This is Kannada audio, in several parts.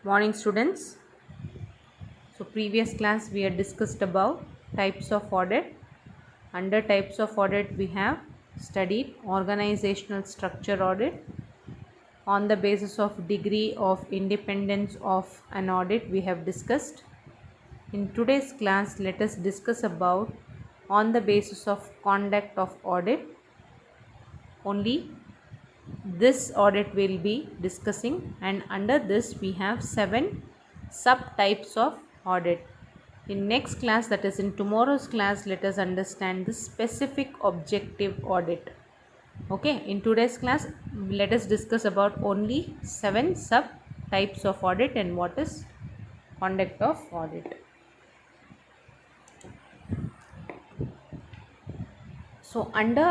Morning students. So previous class we had discussed about types of audit. Under types of audit we have studied organizational structure audit. On the basis of degree of independence of an audit we have discussed. In today's class let us discuss about on the basis of conduct of audit. Only this audit will be discussing, and under this we have 7 subtypes of audit. In next class, that is in tomorrow's class, let us understand the specific objective audit. Okay, in today's class let us discuss about only 7 subtypes of audit and what is conduct of audit. So under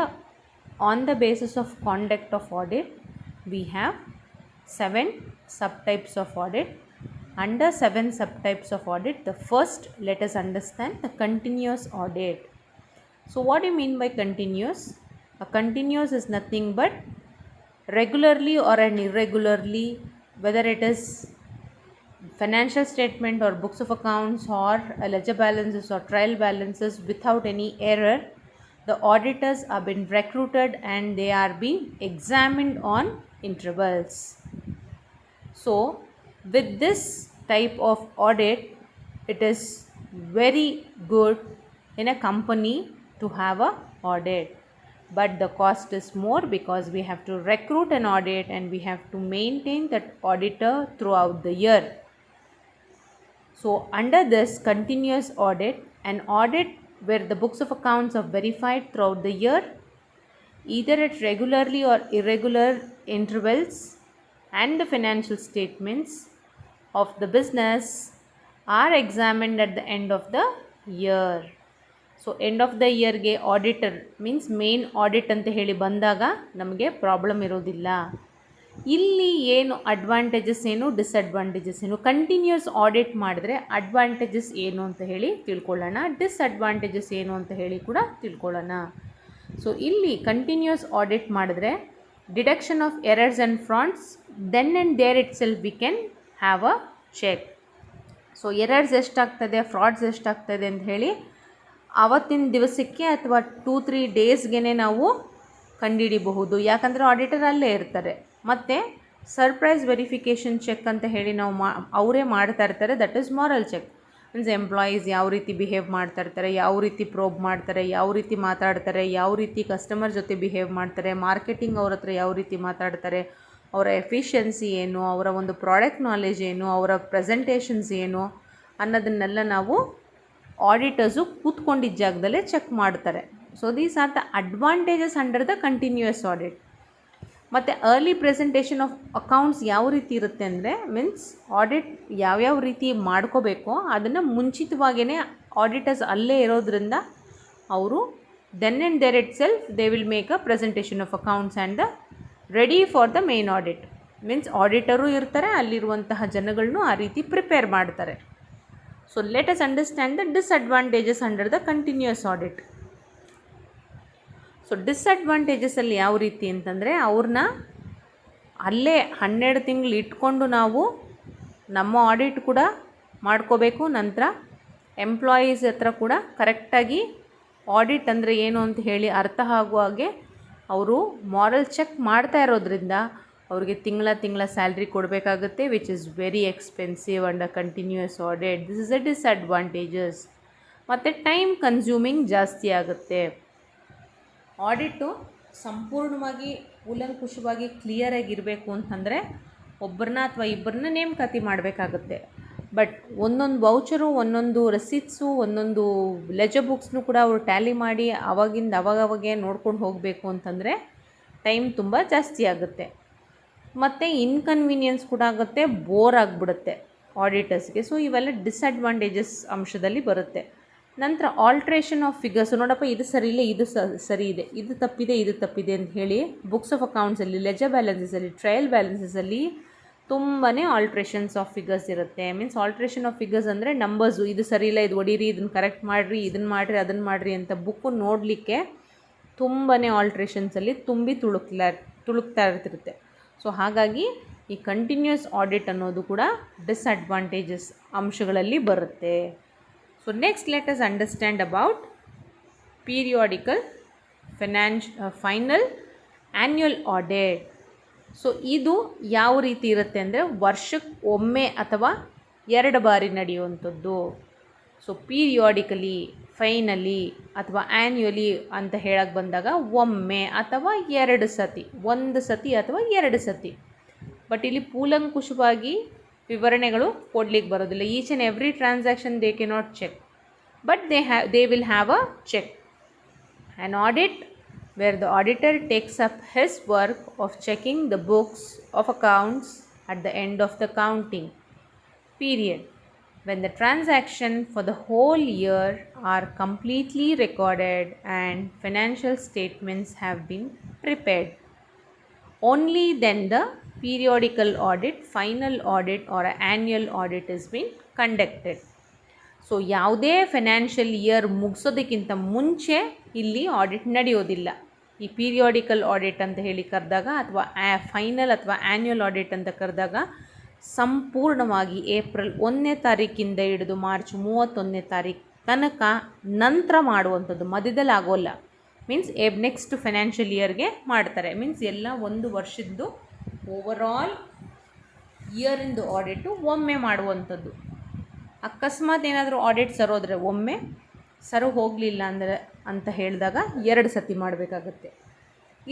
on the basis of conduct of audit we have 7 subtypes of audit. Under 7 subtypes of audit, the first, let us understand the continuous audit. So what do you mean by continuous? A continuous is nothing but regularly or an irregularly, whether it is financial statement or books of accounts or ledger balances or trial balances, without any error, the auditors are being recruited and they are being examined on intervals. So with this type of audit, it is very good in a company to have a audit, but the cost is more because we have to recruit an audit and we have to maintain that auditor throughout the year. So under this continuous audit, an audit where the books of accounts are verified throughout the year, either at regularly or irregular intervals, and the financial statements of the business are examined at the end of the year. So end of the year ಗೆ auditor means main audit ಅಂತ ಹೇಳಿ ಬಂದಾಗ ನಮಗೆ ಪ್ರಾಬ್ಲಮ್ ಇರೋದಿಲ್ಲ. ಇಲ್ಲಿ ಏನು ಅಡ್ವಾಂಟೇಜಸ್ ಏನು, ಡಿಸ್ಅಡ್ವಾಂಟೇಜಸ್ ಏನು, ಕಂಟಿನ್ಯೂಸ್ ಆಡಿಟ್ ಮಾಡಿದ್ರೆ ಅಡ್ವಾಂಟೇಜಸ್ ಏನು ಅಂತ ಹೇಳಿ ತಿಳ್ಕೊಳ್ಳೋಣ, ಡಿಸ್ಅಡ್ವಾಂಟೇಜಸ್ ಏನು ಅಂತ ಹೇಳಿ ಕೂಡ ತಿಳ್ಕೊಳ್ಳೋಣ. ಸೊ ಇಲ್ಲಿ ಕಂಟಿನ್ಯೂಸ್ ಆಡಿಟ್ ಮಾಡಿದ್ರೆ deduction of errors and frauds, then and there itself we can have a check. So errors ಎಷ್ಟಾಗ್ತದೆ, ಫ್ರಾಡ್ಸ್ ಎಷ್ಟಾಗ್ತದೆ ಅಂತ ಹೇಳಿ ಆವತ್ತಿನ ದಿವಸಕ್ಕೆ ಅಥವಾ 2-3 ಡೇಸ್ಗೆ ನಾವು ಕಂಡುಹಿಡಿಬಹುದು, ಯಾಕಂದರೆ ಆಡಿಟರ್ ಅಲ್ಲೇ ಇರ್ತಾರೆ. ಮತ್ತು ಸರ್ಪ್ರೈಸ್ ವೆರಿಫಿಕೇಷನ್ ಚೆಕ್ ಅಂತ ಹೇಳಿ ನಾವು ಅವರೇ ಮಾಡ್ತಾ ಇರ್ತಾರೆ. That is moral check means employees ಯಾವ ರೀತಿ ಬಿಹೇವ್ ಮಾಡ್ತಾ ಇರ್ತಾರೆ, ಯಾವ ರೀತಿ ಪ್ರೋಬ್ ಮಾಡ್ತಾರೆ, ಯಾವ ರೀತಿ ಮಾತಾಡ್ತಾರೆ, ಯಾವ ರೀತಿ ಕಸ್ಟಮರ್ ಜೊತೆ ಬಿಹೇವ್ ಮಾಡ್ತಾರೆ, ಮಾರ್ಕೆಟಿಂಗ್ ಅವ್ರ ಹತ್ರ ಯಾವ ರೀತಿ ಮಾತಾಡ್ತಾರೆ, ಅವರ ಎಫಿಷಿಯನ್ಸಿ ಏನು, ಅವರ ಒಂದು ಪ್ರಾಡಕ್ಟ್ ನಾಲೆಜ್ ಏನು, ಅವರ ಪ್ರೆಸೆಂಟೇಷನ್ಸ್ ಏನು ಅನ್ನೋದನ್ನೆಲ್ಲ ನಾವು ಆಡಿಟರ್ಸು ಕೂತ್ಕೊಂಡಿದ್ದ ಜಾಗದಲ್ಲೇ ಚೆಕ್ ಮಾಡ್ತಾರೆ. So these are the advantages under the continuous audit. ಮತ್ತು ಅರ್ಲಿ ಪ್ರೆಸೆಂಟೇಷನ್ ಆಫ್ ಅಕೌಂಟ್ಸ್ ಯಾವ ರೀತಿ ಇರುತ್ತೆ ಅಂದರೆ, ಮೀನ್ಸ್ ಆಡಿಟ್ ಯಾವ್ಯಾವ ರೀತಿ ಮಾಡ್ಕೋಬೇಕೋ ಅದನ್ನು ಮುಂಚಿತವಾಗಿಯೇ ಆಡಿಟರ್ಸ್ ಅಲ್ಲೇ ಇರೋದ್ರಿಂದ ಅವರು then and there itself they will make a presentation of accounts and the ready for the main audit. Means auditor ಇರ್ತಾರೆ, ಅಲ್ಲಿರುವಂತಹ ಜನಗಳನ್ನೂ ಆ ರೀತಿ ಪ್ರಿಪೇರ್ ಮಾಡ್ತಾರೆ. So let us understand the disadvantages under the continuous audit. So ಡಿಸ್ಅಡ್ವಾಂಟೇಜಸಲ್ಲಿ ಯಾವ ರೀತಿ ಅಂತಂದರೆ, ಅವ್ರನ್ನ ಅಲ್ಲೇ 12 ತಿಂಗಳು ಇಟ್ಕೊಂಡು ನಾವು ನಮ್ಮ ಆಡಿಟ್ ಕೂಡ ಮಾಡ್ಕೋಬೇಕು. ನಂತರ ಎಂಪ್ಲಾಯೀಸ್ ಹತ್ರ ಕೂಡ ಕರೆಕ್ಟಾಗಿ ಆಡಿಟ್ ಅಂದರೆ ಏನು ಅಂತ ಹೇಳಿ ಅರ್ಥ ಆಗುವ ಹಾಗೆ ಅವರು ಮಾರಲ್ ಚೆಕ್ ಮಾಡ್ತಾ ಇರೋದ್ರಿಂದ ಅವ್ರಿಗೆ ತಿಂಗಳ ಸ್ಯಾಲ್ರಿ ಕೊಡಬೇಕಾಗುತ್ತೆ, which is very expensive under continuous audit. This is a disadvantages. ಮತ್ತು ಟೈಮ್ ಕನ್ಸ್ಯೂಮಿಂಗ್ ಜಾಸ್ತಿ ಆಗುತ್ತೆ. ಆಡಿಟು ಸಂಪೂರ್ಣವಾಗಿ ಕೂಲಂಕುಷವಾಗಿ ಕ್ಲಿಯರಾಗಿರಬೇಕು ಅಂತಂದರೆ ಒಬ್ಬರನ್ನ ಅಥವಾ ಇಬ್ಬರನ್ನ ನೇಮಕಾತಿ ಮಾಡಬೇಕಾಗುತ್ತೆ. ಬಟ್ ಒಂದೊಂದು ವೌಚರು, ಒಂದೊಂದು ರೆಸಿಟ್ಸು, ಒಂದೊಂದು ಲೆಜರ್ ಬುಕ್ಸ್ನು ಕೂಡ ಅವರು ಟ್ಯಾಲಿ ಮಾಡಿ ಅವಾಗವಾಗೆ ನೋಡ್ಕೊಂಡು ಹೋಗಬೇಕು ಅಂತಂದರೆ ಟೈಮ್ ತುಂಬ ಜಾಸ್ತಿ ಆಗುತ್ತೆ. ಮತ್ತು ಇನ್ಕನ್ವೀನಿಯನ್ಸ್ ಕೂಡ ಆಗುತ್ತೆ, ಬೋರ್ ಆಗಿಬಿಡುತ್ತೆ ಆಡಿಟರ್ಸ್ಗೆ. ಸೊ ಇವೆಲ್ಲ ಡಿಸ್ಅಡ್ವಾಂಟೇಜಸ್ ಅಂಶದಲ್ಲಿ ಬರುತ್ತೆ. ನಂತರ ಆಲ್ಟ್ರೇಷನ್ ಆಫ್ ಫಿಗರ್ಸ್, ನೋಡಪ್ಪ ಇದು ಸರಿ ಇಲ್ಲ, ಇದು ಸರಿ ಇದೆ, ಇದು ತಪ್ಪಿದೆ ಅಂತ ಹೇಳಿ ಬುಕ್ಸ್ ಆಫ್ ಅಕೌಂಟ್ಸಲ್ಲಿ, ಲೆಜರ್ ಬ್ಯಾಲೆನ್ಸಸಲ್ಲಿ, ಟ್ರಯಲ್ ಬ್ಯಾಲೆನ್ಸಸಲ್ಲಿ ತುಂಬಾ ಆಲ್ಟ್ರೇಷನ್ಸ್ ಆಫ್ ಫಿಗರ್ಸ್ ಇರುತ್ತೆ. ಮೀನ್ಸ್ ಆಲ್ಟ್ರೇಷನ್ ಆಫ್ ಫಿಗರ್ಸ್ ಅಂದರೆ ನಂಬರ್ಸು, ಇದು ಸರಿ ಇಲ್ಲ, ಇದು ಹೊಡೀರಿ, ಇದನ್ನು ಕರೆಕ್ಟ್ ಮಾಡಿರಿ, ಇದನ್ನು ಮಾಡಿರಿ, ಅದನ್ನು ಮಾಡಿರಿ ಅಂತ ಬುಕ್ಕು ನೋಡಲಿಕ್ಕೆ ತುಂಬಾ ಆಲ್ಟ್ರೇಷನ್ಸಲ್ಲಿ ತುಂಬಿ ತುಳುಕ್ತಾ ಇರ್ತಿರುತ್ತೆ. ಸೊ ಹಾಗಾಗಿ ಈ ಕಂಟಿನ್ಯೂಸ್ ಆಡಿಟ್ ಅನ್ನೋದು ಕೂಡ ಡಿಸ್ಅಡ್ವಾಂಟೇಜಸ್ ಅಂಶಗಳಲ್ಲಿ ಬರುತ್ತೆ. So next let us understand about periodical final annual audit. So ಇದು ಯಾವ ರೀತಿ ಇರುತ್ತೆ ಅಂದರೆ ವರ್ಷಕ್ಕೆ ಒಮ್ಮೆ ಅಥವಾ 2 ಬಾರಿ ನಡೆಯುವಂಥದ್ದು. ಸೊ ಪೀರಿಯಾಡಿಕಲಿ, ಫೈನಲಿ ಅಥವಾ ಆ್ಯನ್ಯುಯಲಿ ಅಂತ ಹೇಳಕ್ಕೆ ಬಂದಾಗ ಒಮ್ಮೆ ಅಥವಾ 2 ಸತಿ, 1 ಸತಿ ಅಥವಾ 2 ಸತಿ. ಬಟ್ ಇಲ್ಲಿ ಕೂಲಂಕುಷವಾಗಿ ವಿವರಣೆಗಳು ಕೊಡ್ಲಿಕ್ಕೆ ಬರೋದಿಲ್ಲ. Each and every transaction they can not check, but they will have a check. An audit where the auditor takes up his work of checking the books of accounts at the end of the counting period, when the transaction for the whole year are completely recorded and financial statements have been prepared. Only then the periodical audit, final audit or annual audit is being conducted. So ಯಾವುದೇ ಫೈನಾನ್ಷಿಯಲ್ ಇಯರ್ ಮುಗಿಸೋದಕ್ಕಿಂತ ಮುಂಚೆ ಇಲ್ಲಿ ಆಡಿಟ್ ನಡೆಯೋದಿಲ್ಲ. ಈ ಪೀರಿಯಾಡಿಕಲ್ ಆಡಿಟ್ ಅಂತ ಹೇಳಿ ಕರೆದಾಗ ಅಥವಾ ಫೈನಲ್ ಅಥವಾ ಆ್ಯನ್ಯುಯಲ್ ಆಡಿಟ್ ಅಂತ ಕರೆದಾಗ ಸಂಪೂರ್ಣವಾಗಿ ಏಪ್ರಿಲ್ 1ನೇ ತಾರೀಕಿಂದ ಹಿಡಿದು ಮಾರ್ಚ್ 31ನೇ ತಾರೀಕು ತನಕ ನಂತರ ಮಾಡುವಂಥದ್ದು, ಮಧ್ಯದಲ್ಲಿ ಆಗೋಲ್ಲ. ಮೀನ್ಸ್ ನೆಕ್ಸ್ಟ್ ಫೈನಾನ್ಷಿಯಲ್ ಇಯರ್ಗೆ ಮಾಡ್ತಾರೆ. ಮೀನ್ಸ್ ಎಲ್ಲ 1 ವರ್ಷದ್ದು ಓವರಾಲ್ ಇಯರಿಂದು ಆಡಿಟು ಒಮ್ಮೆ ಮಾಡುವಂಥದ್ದು. ಅಕಸ್ಮಾತ್ ಏನಾದರೂ ಆಡಿಟ್ ಸರೋದ್ರೆ ಒಮ್ಮೆ, ಸರೋ ಹೋಗಲಿಲ್ಲ ಅಂದರೆ ಅಂತ ಹೇಳಿದಾಗ 2 ಸತಿ ಮಾಡಬೇಕಾಗತ್ತೆ.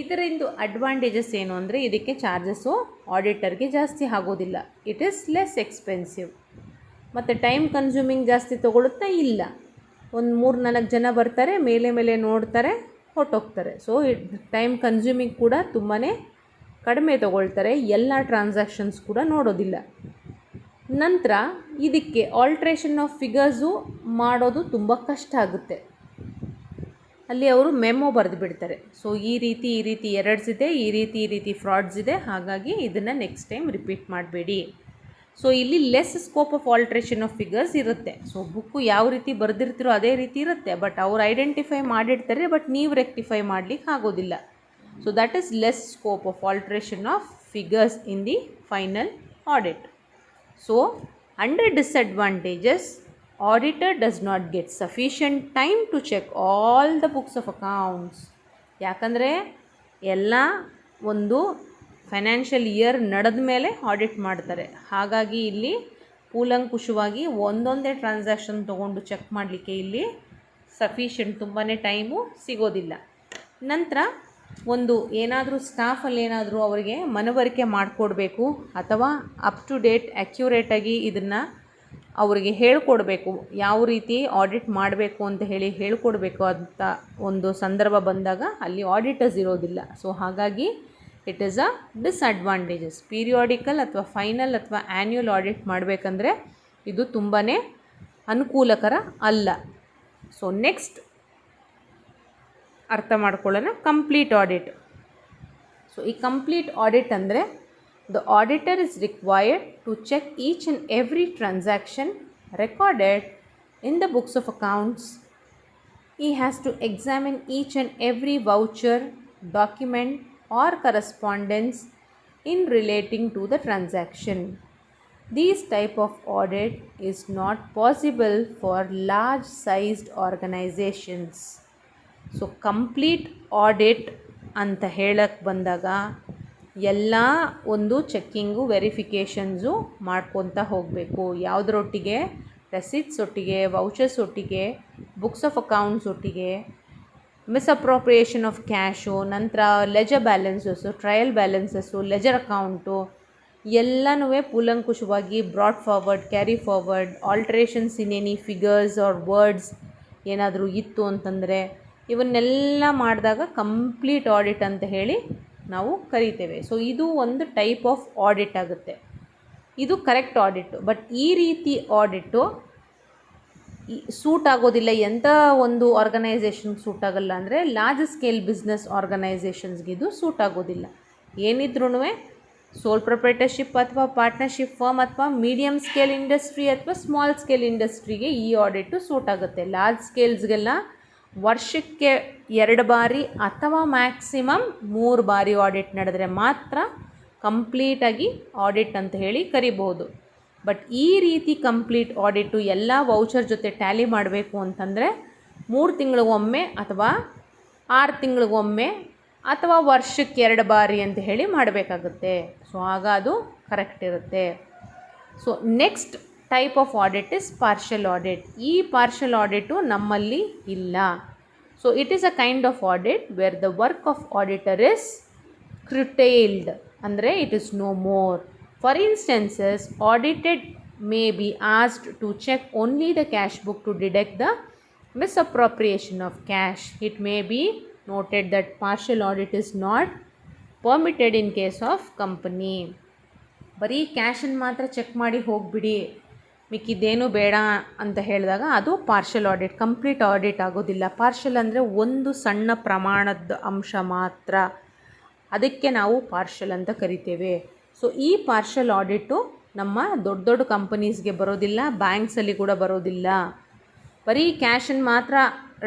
ಇದರಿಂದ ಅಡ್ವಾಂಟೇಜಸ್ ಏನು ಅಂದರೆ ಇದಕ್ಕೆ ಚಾರ್ಜಸ್ಸು ಆಡಿಟರ್ಗೆ ಜಾಸ್ತಿ ಆಗೋದಿಲ್ಲ. It is less expensive. ಮತ್ತು ಟೈಮ್ ಕನ್ಸ್ಯೂಮಿಂಗ್ ಜಾಸ್ತಿ ತೊಗೊಳುತ್ತಾ ಇಲ್ಲ. ಒಂದು 3-4 ಜನ ಬರ್ತಾರೆ, ಮೇಲೆ ನೋಡ್ತಾರೆ, ಹೊರಟೋಗ್ತಾರೆ. ಸೊ ಟೈಮ್ ಕನ್ಸ್ಯೂಮಿಂಗ್ ಕೂಡ ತುಂಬಾ ಕಡಿಮೆ ತೊಗೊಳ್ತಾರೆ. ಎಲ್ಲ ಟ್ರಾನ್ಸಾಕ್ಷನ್ಸ್ ಕೂಡ ನೋಡೋದಿಲ್ಲ. ನಂತರ ಇದಕ್ಕೆ ಆಲ್ಟ್ರೇಷನ್ ಆಫ್ ಫಿಗರ್ಸು ಮಾಡೋದು ತುಂಬ ಕಷ್ಟ ಆಗುತ್ತೆ. ಅಲ್ಲಿ ಅವರು ಮೆಮೊ ಬರೆದು ಬಿಡ್ತಾರೆ. ಸೊ ಈ ರೀತಿ ಎರರ್ಸ್ ಇದೆ, ಈ ರೀತಿ ಫ್ರಾಡ್ಸ್ ಇದೆ, ಹಾಗಾಗಿ ಇದನ್ನು ನೆಕ್ಸ್ಟ್ ಟೈಮ್ ರಿಪೀಟ್ ಮಾಡಬೇಡಿ. ಸೊ ಇಲ್ಲಿ less scope of alteration of figures ಇರುತ್ತೆ. ಸೊ ಬುಕ್ಕು ಯಾವ ರೀತಿ ಬರೆದಿರ್ತಿರೋ ಅದೇ ರೀತಿ ಇರುತ್ತೆ, ಬಟ್ ಅವ್ರು ಐಡೆಂಟಿಫೈ ಮಾಡಿರ್ತಾರೆ, ಬಟ್ ನೀವು ರೆಕ್ಟಿಫೈ ಮಾಡಲಿಕ್ಕೆ ಆಗೋದಿಲ್ಲ. So that is less scope of alteration of figures in the final audit. So, under disadvantages, auditor does not get sufficient time to check all the books of accounts. ಯಾಕಂದರೆ ಎಲ್ಲ ಒಂದು ಫೈನಾನ್ಷಿಯಲ್ ಇಯರ್ ನಡೆದ ಮೇಲೆ ಆಡಿಟ್ ಮಾಡ್ತಾರೆ. ಹಾಗಾಗಿ ಇಲ್ಲಿ ಕೂಲಂಕುಷವಾಗಿ ಒಂದೊಂದೇ ಟ್ರಾನ್ಸಾಕ್ಷನ್ ತೊಗೊಂಡು ಚೆಕ್ ಮಾಡಲಿಕ್ಕೆ ಇಲ್ಲಿ ಸಫಿಷಿಯೆಂಟ್ ತುಂಬಾ ಟೈಮು ಸಿಗೋದಿಲ್ಲ. ನಂತರ ಒಂದು ಏನಾದರೂ ಸ್ಟಾಫಲ್ಲಿ ಏನಾದರೂ ಅವರಿಗೆ ಮನವರಿಕೆ ಮಾಡಿಕೊಡ್ಬೇಕು ಅಥವಾ ಅಪ್ ಟು ಡೇಟ್ ಅಕ್ಯುರೇಟಾಗಿ ಇದನ್ನು ಅವರಿಗೆ ಹೇಳ್ಕೊಡ್ಬೇಕು, ಯಾವ ರೀತಿ ಆಡಿಟ್ ಮಾಡಬೇಕು ಅಂತ ಹೇಳಿ ಹೇಳ್ಕೊಡ್ಬೇಕು ಅಂತ ಒಂದು ಸಂದರ್ಭ ಬಂದಾಗ ಅಲ್ಲಿ ಆಡಿಟರ್ಸ್ ಇರೋದಿಲ್ಲ. ಸೊ ಹಾಗಾಗಿ it is a disadvantages. Periodical ಅಥವಾ ಫೈನಲ್ ಅಥವಾ ಆ್ಯನ್ಯುಯಲ್ ಆಡಿಟ್ ಮಾಡಬೇಕಂದ್ರೆ ಇದು ತುಂಬಾ ಅನುಕೂಲಕರ ಅಲ್ಲ. ಸೊ ನೆಕ್ಸ್ಟ್ ಅರ್ಥ ಮಾಡ್ಕೊಳ್ಳೋಣ ಕಂಪ್ಲೀಟ್ ಆಡಿಟ್. ಸೊ ಈ ಕಂಪ್ಲೀಟ್ ಆಡಿಟ್ ಅಂದರೆ the auditor is required to check each and every transaction recorded in the books of accounts. He has to examine each and every voucher, document or correspondence in relating to the transaction. This type of audit is not possible for large sized organizations. So complete audit ಅಂತ ಹೇಳಕ್ಕೆ ಬಂದಾಗ ಎಲ್ಲ ಒಂದು ಚೆಕ್ಕಿಂಗು ವೆರಿಫಿಕೇಷನ್ಸು ಮಾಡ್ಕೊತ ಹೋಗಬೇಕು. ಯಾವುದರೊಟ್ಟಿಗೆ ರೆಸಿಟ್ಸ್ ಒಟ್ಟಿಗೆ, ವೌಚರ್ಸ್ ಒಟ್ಟಿಗೆ, ಬುಕ್ಸ್ ಆಫ್ ಅಕೌಂಟ್ಸ್ ಒಟ್ಟಿಗೆ, ಮಿಸ್ಅಪ್ರೋಪ್ರಿಯೇಷನ್ ಆಫ್ ಕ್ಯಾಶು, ನಂತರ ledger balances, trial balances, ledger account ಎಲ್ಲನೂ ಕೂಲಂಕುಷವಾಗಿ brought forward, carry forward, alterations in any figures or words ಏನಾದರೂ ಇತ್ತು ಅಂತಂದರೆ ಇವನ್ನೆಲ್ಲ ಮಾಡಿದಾಗ ಕಂಪ್ಲೀಟ್ ಆಡಿಟ್ ಅಂತ ಹೇಳಿ ನಾವು ಕರಿತೇವೆ. ಸೊ ಇದು ಒಂದು ಟೈಪ್ ಆಫ್ ಆಡಿಟ್ ಆಗುತ್ತೆ. ಇದು ಕರೆಕ್ಟ್ ಆಡಿಟ್ಟು. ಬಟ್ ಈ ರೀತಿ ಆಡಿಟ್ಟು ಸೂಟ್ ಆಗೋದಿಲ್ಲ. ಎಂಥ ಒಂದು ಆರ್ಗನೈಸೇಷನ್ಗೆ ಸೂಟ್ ಆಗೋಲ್ಲ ಅಂದರೆ ಲಾರ್ಜ್ ಸ್ಕೇಲ್ ಬಿಸ್ನೆಸ್ ಆರ್ಗನೈಸೇಷನ್ಸ್ಗೆ ಇದು ಸೂಟ್ ಆಗೋದಿಲ್ಲ. ಏನಿದ್ರೂ ಸೋಲ್ ಪ್ರೊಪ್ರೈಟರ್ಶಿಪ್ ಅಥವಾ ಪಾರ್ಟ್ನರ್ಶಿಪ್ ಫರ್ಮ್ ಅಥವಾ ಮೀಡಿಯಮ್ ಸ್ಕೇಲ್ ಇಂಡಸ್ಟ್ರಿ ಅಥವಾ ಸ್ಮಾಲ್ ಸ್ಕೇಲ್ ಇಂಡಸ್ಟ್ರಿಗೆ ಈ ಆಡಿಟು ಸೂಟ್ ಆಗುತ್ತೆ. ಲಾರ್ಜ್ ಸ್ಕೇಲ್ಸ್ಗೆಲ್ಲ ವರ್ಷಕ್ಕೆ 2 ಬಾರಿ ಅಥವಾ ಮ್ಯಾಕ್ಸಿಮಮ್ 3 ಬಾರಿ ಆಡಿಟ್ ನಡೆದರೆ ಮಾತ್ರ ಕಂಪ್ಲೀಟಾಗಿ ಆಡಿಟ್ ಅಂತ ಹೇಳಿ ಕರಿಬೋದು. ಬಟ್ ಈ ರೀತಿ ಕಂಪ್ಲೀಟ್ ಆಡಿಟು ಎಲ್ಲ ವೌಚರ್ ಜೊತೆ ಟ್ಯಾಲಿ ಮಾಡಬೇಕು ಅಂತಂದರೆ 3 ತಿಂಗಳಿಗೊಮ್ಮೆ ಅಥವಾ 6 ತಿಂಗಳಿಗೊಮ್ಮೆ ಅಥವಾ ವರ್ಷಕ್ಕೆ 2 ಬಾರಿ ಅಂತ ಹೇಳಿ ಮಾಡಬೇಕಾಗುತ್ತೆ. ಸೊ ಆಗ ಅದು ಕರೆಕ್ಟ್ ಇರುತ್ತೆ. So next type of audit is partial audit. ಈ ಪಾರ್ಷಲ್ ಆಡಿಟು ನಮ್ಮಲ್ಲಿ ಇಲ್ಲ. So it is a kind of audit where the work of auditor is curtailed, ಅಂದರೆ it is no more. For instances, audited may be asked to check only the cash book to detect the misappropriation of cash. It may be noted that partial audit is not permitted in case of company. ಬರೀ ಕ್ಯಾಶನ್ನು ಮಾತ್ರ ಚೆಕ್ ಮಾಡಿ ಹೋಗಿಬಿಡಿ, ಮಿಕ್ಕಿದ್ದೇನು ಬೇಡ ಅಂತ ಹೇಳಿದಾಗ ಅದು ಪಾರ್ಷಲ್ ಆಡಿಟ್. ಕಂಪ್ಲೀಟ್ ಆಡಿಟ್ ಆಗೋದಿಲ್ಲ. ಪಾರ್ಷಲ್ ಅಂದರೆ ಒಂದು ಸಣ್ಣ ಪ್ರಮಾಣದ ಅಂಶ ಮಾತ್ರ, ಅದಕ್ಕೆ ನಾವು ಪಾರ್ಷಲ್ ಅಂತ ಕರಿತೇವೆ. ಸೊ ಈ ಪಾರ್ಷಲ್ ಆಡಿಟು ನಮ್ಮ ದೊಡ್ಡ ದೊಡ್ಡ ಕಂಪನೀಸ್ಗೆ ಬರೋದಿಲ್ಲ, ಬ್ಯಾಂಕ್ಸಲ್ಲಿ ಕೂಡ ಬರೋದಿಲ್ಲ. ಬರೀ ಕ್ಯಾಶನ್ನು ಮಾತ್ರ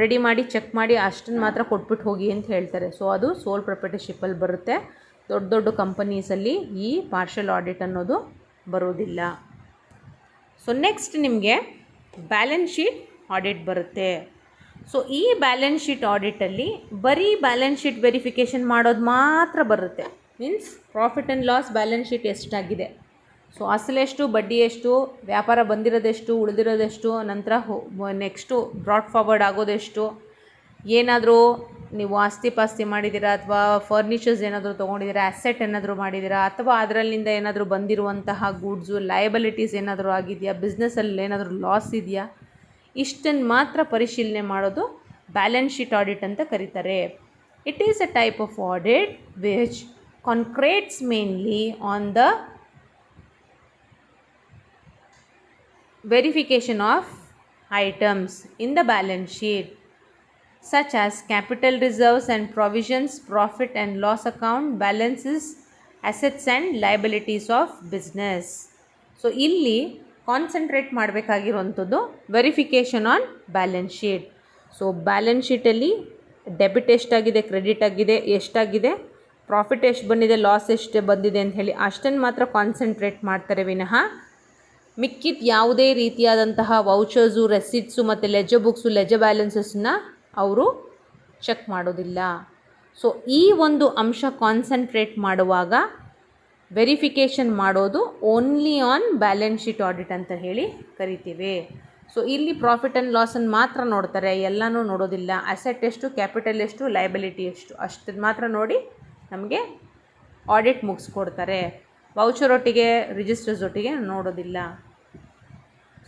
ರೆಡಿ ಮಾಡಿ ಚೆಕ್ ಮಾಡಿ ಅಷ್ಟನ್ನು ಮಾತ್ರ ಕೊಟ್ಬಿಟ್ಟು ಹೋಗಿ ಅಂತ ಹೇಳ್ತಾರೆ. ಸೊ ಅದು ಸೋಲ್ ಪ್ರೊಪ್ರೈಟರ್ಶಿಪ್ಪಲ್ಲಿ ಬರುತ್ತೆ. ದೊಡ್ಡ ದೊಡ್ಡ ಕಂಪನೀಸಲ್ಲಿ ಈ ಪಾರ್ಷಲ್ ಆಡಿಟ್ ಅನ್ನೋದು ಬರೋದಿಲ್ಲ. ಸೊ ನೆಕ್ಸ್ಟ್ ನಿಮಗೆ ಬ್ಯಾಲೆನ್ಸ್ ಶೀಟ್ ಆಡಿಟ್ ಬರುತ್ತೆ. ಸೊ ಈ ಬ್ಯಾಲೆನ್ಸ್ ಶೀಟ್ ಆಡಿಟಲ್ಲಿ ಬರೀ ಬ್ಯಾಲೆನ್ಸ್ ಶೀಟ್ ವೆರಿಫಿಕೇಷನ್ ಮಾಡೋದು ಮಾತ್ರ ಬರುತ್ತೆ. Means profit and loss balance sheet ಎಷ್ಟಾಗಿದೆ, ಸೊ ಅಸಲೆಷ್ಟು, ಬಡ್ಡಿ ಎಷ್ಟು, ವ್ಯಾಪಾರ ಬಂದಿರೋದೆಷ್ಟು, ಉಳಿದಿರೋದೆಷ್ಟು, ನಂತರ ನೆಕ್ಸ್ಟು ಬ್ರಾಡ್ ಫಾರ್ವರ್ಡ್ ಆಗೋದೆಷ್ಟು, ಏನಾದರೂ ನೀವು ಆಸ್ತಿ ಪಾಸ್ತಿ ಮಾಡಿದ್ದೀರಾ ಅಥವಾ ಫರ್ನಿಚರ್ಸ್ ಏನಾದರೂ ತೊಗೊಂಡಿದ್ದೀರಾ, ಅಸೆಟ್ ಏನಾದರೂ ಮಾಡಿದ್ದೀರಾ, ಅಥವಾ ಅದರಲ್ಲಿಂದ ಏನಾದರೂ ಬಂದಿರುವಂತಹ ಗೂಡ್ಸು ಲಯಬಿಲಿಟೀಸ್ ಏನಾದರೂ ಆಗಿದೆಯಾ, ಬಿಸ್ನೆಸ್ಸಲ್ಲಿ ಏನಾದರೂ ಲಾಸ್ ಇದೆಯಾ, ಇಷ್ಟನ್ನು ಮಾತ್ರ ಪರಿಶೀಲನೆ ಮಾಡೋದು ಬ್ಯಾಲೆನ್ಸ್ ಶೀಟ್ ಆಡಿಟ್ ಅಂತ ಕರೀತಾರೆ. It is a type of audit which concentrates mainly on the verification of items in the balance sheet such as capital reserves and provisions, profit and loss account, balances, assets and liabilities of business. So ಇಲ್ಲಿ ಕಾನ್ಸಂಟ್ರೇಟ್ ಮಾಡಬೇಕಾಗಿರುವಂಥದ್ದು verification on balance sheet. So balance ಶೀಟಲ್ಲಿ ಡೆಬಿಟ್ ಎಷ್ಟಾಗಿದೆ, ಕ್ರೆಡಿಟ್ ಆಗಿದೆ, ಎಷ್ಟಾಗಿದೆ, ಪ್ರಾಫಿಟ್ ಎಷ್ಟು ಬಂದಿದೆ, ಲಾಸ್ ಎಷ್ಟು ಬಂದಿದೆ ಅಂತ ಹೇಳಿ ಅಷ್ಟನ್ನು ಮಾತ್ರ ಕಾನ್ಸಂಟ್ರೇಟ್ ಮಾಡ್ತಾರೆ ವಿನಃ ಮಿಕ್ಕಿದ ಯಾವುದೇ ರೀತಿಯಾದಂತಹ ವೌಚರ್ಸು, ರೆಸಿಟ್ಸು ಮತ್ತು ಲೆಜರ್ ಬುಕ್ಸು, ಲೆಜರ್ ಬ್ಯಾಲೆನ್ಸಸ್ನ ಅವರು ಚೆಕ್ ಮಾಡೋದಿಲ್ಲ. ಸೊ ಈ ಒಂದು ಅಂಶ ಕಾನ್ಸಂಟ್ರೇಟ್ ಮಾಡುವಾಗ ವೆರಿಫಿಕೇಷನ್ ಮಾಡೋದು only on balance sheet audit ಅಂತ ಹೇಳಿ ಕರಿತೀವಿ. ಸೊ ಇಲ್ಲಿ ಪ್ರಾಫಿಟ್ ಆ್ಯಂಡ್ ಲಾಸನ್ನು ಮಾತ್ರ ನೋಡ್ತಾರೆ, ಎಲ್ಲನೂ ನೋಡೋದಿಲ್ಲ. ಅಸೆಟ್ ಎಷ್ಟು, ಕ್ಯಾಪಿಟಲ್ ಎಷ್ಟು, ಲಯಬಿಲಿಟಿ ಎಷ್ಟು ಅಷ್ಟನ್ನು ಮಾತ್ರ ನೋಡಿ ನಮಗೆ ಆಡಿಟ್ ಮುಗಿಸ್ಕೊಡ್ತಾರೆ. ವೌಚರ್ ಒಟ್ಟಿಗೆ, ರಿಜಿಸ್ಟರ್ಸ್ ಒಟ್ಟಿಗೆ ನೋಡೋದಿಲ್ಲ.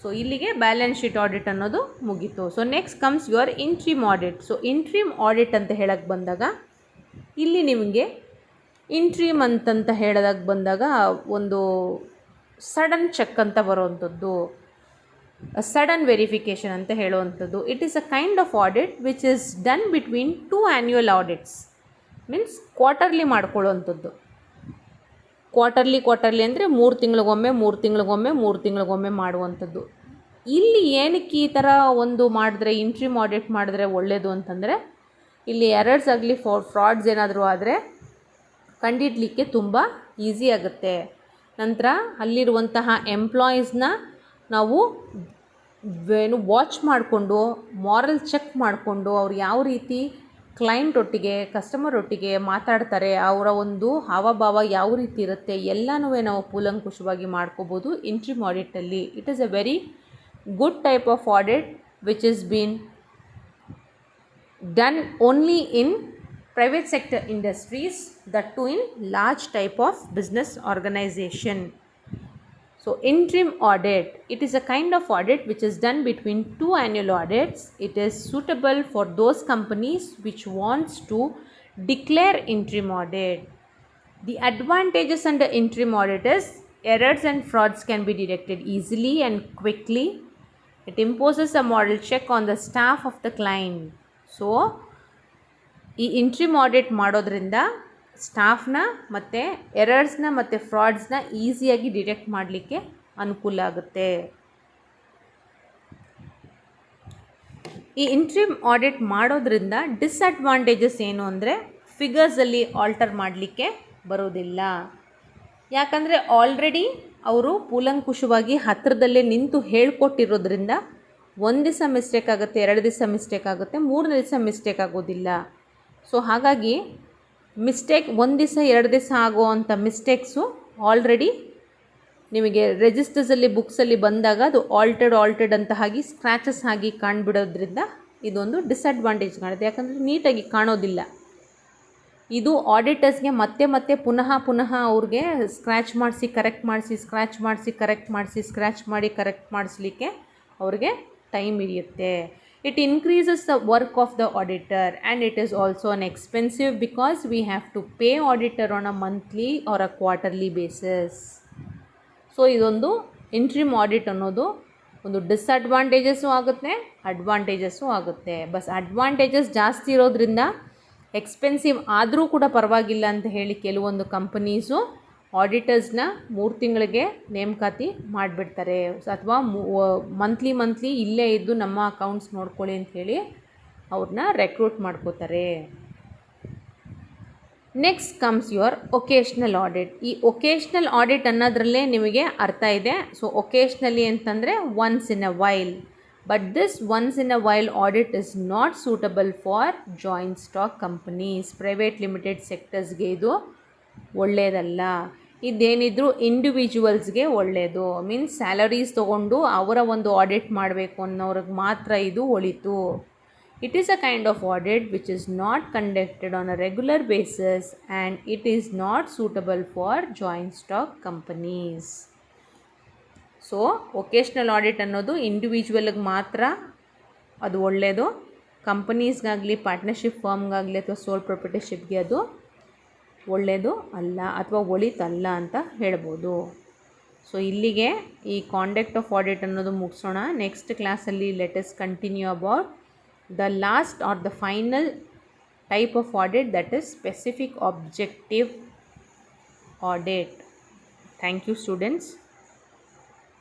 ಸೊ ಇಲ್ಲಿಗೆ ಬ್ಯಾಲೆನ್ಸ್ ಶೀಟ್ ಆಡಿಟ್ ಅನ್ನೋದು ಮುಗೀತು. So next comes your interim audit. So interim audit ಅಂತ ಹೇಳಕ್ಕೆ ಬಂದಾಗ ಇಲ್ಲಿ ನಿಮಗೆ ಇಂಟ್ರಿಮ್ ಅಂತಂತ ಹೇಳೋದಕ್ಕೆ ಬಂದಾಗ ಒಂದು ಸಡನ್ ಚೆಕ್ ಅಂತ ಬರುವಂಥದ್ದು, ಸಡನ್ ವೆರಿಫಿಕೇಷನ್ ಅಂತ ಹೇಳುವಂಥದ್ದು. It is a kind of audit which is done between 2 annual audits. Means quarterly ಮಾಡ್ಕೊಳ್ಳುವಂಥದ್ದು. ಕ್ವಾರ್ಟರ್ಲಿ ಅಂದರೆ 3 ತಿಂಗಳಿಗೊಮ್ಮೆ ಮಾಡುವಂಥದ್ದು. ಇಲ್ಲಿ ಏನಕ್ಕೆ ಈ ಥರ ಒಂದು ಮಾಡಿದ್ರೆ, ಇಂಟ್ರಿಮ್ ಆಡಿಟ್ ಮಾಡಿದ್ರೆ ಒಳ್ಳೆಯದು ಅಂತಂದರೆ, ಇಲ್ಲಿ ಎರರ್ಸ್ ಆಗಲಿ ಫ್ರಾಡ್ಸ್ ಏನಾದರೂ ಆದರೆ ಕಂಡಿಡ್ಲಿಕ್ಕೆ ತುಂಬ ಈಸಿ ಆಗುತ್ತೆ. ನಂತರ ಅಲ್ಲಿರುವಂತಹ ಎಂಪ್ಲಾಯೀಸ್ನ ನಾವು ವಾಚ್ ಮಾಡಿಕೊಂಡು, ಮಾರಲ್ ಚೆಕ್ ಮಾಡಿಕೊಂಡು, ಅವ್ರು ಯಾವ ರೀತಿ ಕ್ಲೈಂಟ್ ಒಟ್ಟಿಗೆ, ಕಸ್ಟಮರ್ ಒಟ್ಟಿಗೆ ಮಾತಾಡ್ತಾರೆ, ಅವರ ಒಂದು ಹಾವಭಾವ ಯಾವ ರೀತಿ ಇರುತ್ತೆ, ಎಲ್ಲನೂ ನಾವು ಕೂಲಂಕುಷವಾಗಿ ಮಾಡ್ಕೋಬೋದು ಇಂಟ್ರಿಮ್ ಆಡಿಟಲ್ಲಿ. It is a very good type of audit which is been done only in private sector industries, that too in large type of business organization. So interim audit, it is a kind of audit which is done between 2 annual audits. It is suitable for those companies which wants to declare interim audit. The advantages under interim audit is errors and frauds can be detected easily and quickly. It imposes a moral check on the staff of the client. So ಈ ಇಂಟ್ರಿಮ್ ಆಡಿಟ್ ಮಾಡೋದ್ರಿಂದ ಸ್ಟಾಫ್ನ ಮತ್ತು ಎರರ್ಸ್ನ ಮತ್ತು ಫ್ರಾಡ್ಸ್ನ ಈಸಿಯಾಗಿ ಡಿಟೆಕ್ಟ್ ಮಾಡಲಿಕ್ಕೆ ಅನುಕೂಲ ಆಗುತ್ತೆ. ಈ ಇಂಟ್ರಿಮ್ ಆಡಿಟ್ ಮಾಡೋದ್ರಿಂದ ಡಿಸ್ಅಡ್ವಾಂಟೇಜಸ್ ಏನು ಅಂದರೆ, ಫಿಗರ್ಸಲ್ಲಿ ಆಲ್ಟರ್ ಮಾಡಲಿಕ್ಕೆ ಬರೋದಿಲ್ಲ. ಯಾಕಂದರೆ ಆಲ್ರೆಡಿ ಅವರು ಕೂಲಂಕುಷವಾಗಿ ಹತ್ತಿರದಲ್ಲೇ ನಿಂತು ಹೇಳ್ಕೊಟ್ಟಿರೋದ್ರಿಂದ ಒಂದು ದಿವಸ ಮಿಸ್ಟೇಕ್ ಆಗುತ್ತೆ, 2 ದಿವಸ ಮಿಸ್ಟೇಕ್ ಆಗುತ್ತೆ, 3 ದಿವಸ ಮಿಸ್ಟೇಕ್ ಆಗೋದಿಲ್ಲ. ಸೊ ಹಾಗಾಗಿ ಮಿಸ್ಟೇಕ್ 1 ದಿವಸ 2 ದಿವಸ ಆಗೋವಂಥ ಮಿಸ್ಟೇಕ್ಸು ಆಲ್ರೆಡಿ ನಿಮಗೆ ರಿಜಿಸ್ಟರ್ಸಲ್ಲಿ ಬುಕ್ಸಲ್ಲಿ ಬಂದಾಗ ಅದು ಆಲ್ಟೆಡ್ ಅಂತ ಆಗಿ ಸ್ಕ್ರ್ಯಾಚಸ್ ಆಗಿ ಕಾಣಿಬಿಡೋದ್ರಿಂದ ಇದೊಂದು ಡಿಸಡ್ವಾಂಟೇಜ್ ಕಾಣುತ್ತೆ. ಯಾಕಂದರೆ ನೀಟಾಗಿ ಕಾಣೋದಿಲ್ಲ. ಇದು ಆಡಿಟರ್ಸ್ಗೆ ಮತ್ತೆ ಪುನಃ ಅವ್ರಿಗೆ ಸ್ಕ್ರ್ಯಾಚ್ ಮಾಡಿಸಿ ಕರೆಕ್ಟ್ ಮಾಡಿಸಿ ಸ್ಕ್ರ್ಯಾಚ್ ಮಾಡಿ ಕರೆಕ್ಟ್ ಮಾಡಿಸ್ಲಿಕ್ಕೆ ಅವ್ರಿಗೆ ಟೈಮ್ ಹಿಡಿಯುತ್ತೆ. It increases the work of the auditor and it is also an expensive because we have to pay auditor on a monthly or a quarterly basis. So ಇದೊಂದು ಇಂಟ್ರಿಮ್ ಆಡಿಟ್ ಅನ್ನೋದು ಒಂದು ಡಿಸ್ಅಡ್ವಾಂಟೇಜಸ್ಸು ಆಗುತ್ತೆ, ಅಡ್ವಾಂಟೇಜಸ್ಸು ಆಗುತ್ತೆ. ಬಸ್ ಅಡ್ವಾಂಟೇಜಸ್ ಜಾಸ್ತಿ ಇರೋದ್ರಿಂದ ಎಕ್ಸ್ಪೆನ್ಸಿವ್ ಆದರೂ ಕೂಡ ಪರವಾಗಿಲ್ಲ ಅಂತ ಹೇಳಿ ಕೆಲವೊಂದು ಕಂಪನೀಸು ಆಡಿಟರ್ಸ್ನ 3 ತಿಂಗಳಿಗೆ ನೇಮಕಾತಿ ಮಾಡಿಬಿಡ್ತಾರೆ, ಅಥವಾ ಮಂತ್ಲಿ ಇಲ್ಲೇ ಇದ್ದು ನಮ್ಮ ಅಕೌಂಟ್ಸ್ ನೋಡ್ಕೊಳ್ಳಿ ಅಂಥೇಳಿ ಅವ್ರನ್ನ ರೆಕ್ರೂಟ್ ಮಾಡ್ಕೋತಾರೆ. Next comes your occasional audit. ಈ ಒಕೇಶ್ನಲ್ ಆಡಿಟ್ ಅನ್ನೋದ್ರಲ್ಲೇ ನಿಮಗೆ ಅರ್ಥ ಇದೆ. ಸೊ ಒಕೇಶ್ನಲಿ ಅಂತಂದರೆ once in a while, but this once in a while audit is not suitable for joint stock companies. Private limited ಸೆಕ್ಟರ್ಸ್ಗೆ ಇದು ಒಳ್ಳೆಯದಲ್ಲ. ಇದೇನಿದ್ರು ಇಂಡಿವಿಜುವಲ್ಸ್ಗೆ ಒಳ್ಳೆಯದು. ಮೀನ್ಸ್ ಸ್ಯಾಲರೀಸ್ ತೊಗೊಂಡು ಅವರ ಒಂದು ಆಡಿಟ್ ಮಾಡಬೇಕು ಅನ್ನೋರಿಗೆ ಮಾತ್ರ ಇದು ಒಳಿತು. It is a kind of audit which is not conducted on a regular basis and it is not suitable for joint stock companies. So occasional audit ಅನ್ನೋದು ಇಂಡಿವಿಜುವಲ್ಗೆ ಮಾತ್ರ ಅದು ಒಳ್ಳೆಯದು. ಕಂಪನೀಸ್ಗಾಗಲಿ ಪಾರ್ಟ್ನರ್ಶಿಪ್ ಫರ್ಮ್ಗಾಗಲಿ ಅಥವಾ ಸೋಲ್ ಪ್ರೊಪ್ರೈಟರ್ಶಿಪ್ಗೆ ಅದು ಒಳ್ಳೆಯದು ಅಲ್ಲ ಅಥವಾ ಒಳಿತಲ್ಲ ಅಂತ ಹೇಳ್ಬೋದು. ಸೊ ಇಲ್ಲಿಗೆ ಈ ಕಾಂಡಕ್ಟ್ ಆಫ್ ಆಡಿಟ್ ಅನ್ನೋದು ಮುಗಿಸೋಣ. ನೆಕ್ಸ್ಟ್ ಕ್ಲಾಸಲ್ಲಿ let us continue about the last or the final type of audit, that is specific objective audit. Thank you students.